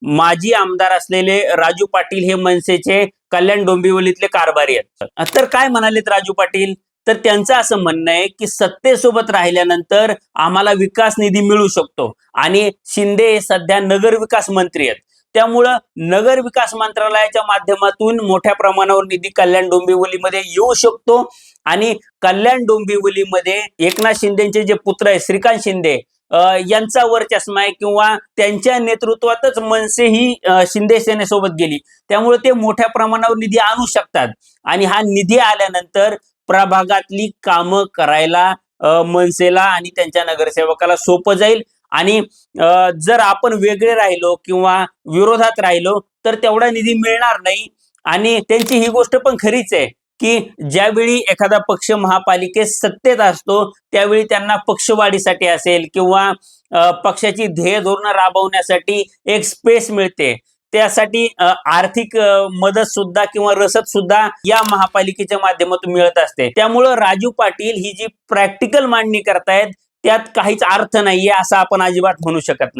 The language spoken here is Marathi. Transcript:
माजी आमदार असलेले राजू पाटील हे मनसेचे कल्याण डोंबिवलीतले कारभारी आहेत। तर काय म्हणालेत राजू पाटील? तर त्यांचं असं म्हणणं आहे की सत्तेसोबत राहिल्यानंतर आम्हाला विकास निधी मिळू शकतो आणि शिंदे हे सध्या नगर विकास मंत्री आहेत। त्यामुळं नगर विकास मंत्रालयाच्या माध्यमातून मोठ्या प्रमाणावर निधी कल्याण डोंबिवलीमध्ये येऊ शकतो आणि कल्याण डोंबिवलीमध्ये एकनाथ शिंदेचे जे पुत्र आहे श्रीकांत शिंदे यांचा वर्चस्व आहे किंवा त्यांच्या नेतृत्वातच मनसे ही शिंदे सेनेसोबत गेली। त्यामुळे ते मोठ्या प्रमाणावर निधी आणू शकतात आणि हा निधी आल्यानंतर प्रभागातली कामं करायला मनसेला आणि त्यांच्या नगरसेवकाला सोपं जाईल आणि जर आपण वेगळे राहिलो किंवा विरोधात राहिलो तर तेवढा निधी मिळणार नाही। आणि त्यांची ही गोष्ट पण खरीच आहे की ज्यावेळी एखादा पक्ष महापालिकेत सत्तेत असतो त्यावेळी त्यांना पक्षवाढीसाठी असेल किंवा पक्षाची ध्येय धोरणं राबवण्यासाठी एक स्पेस मिळते। त्यासाठी आर्थिक मदत सुद्धा किंवा रसद सुद्धा या महापालिकेच्या माध्यमातून मिळत असते। त्यामुळं राजू पाटील ही जी प्रॅक्टिकल मांडणी करतायत त्यात काहीच अर्थ नाहीये असं आपण अजिबात म्हणू शकत नाही।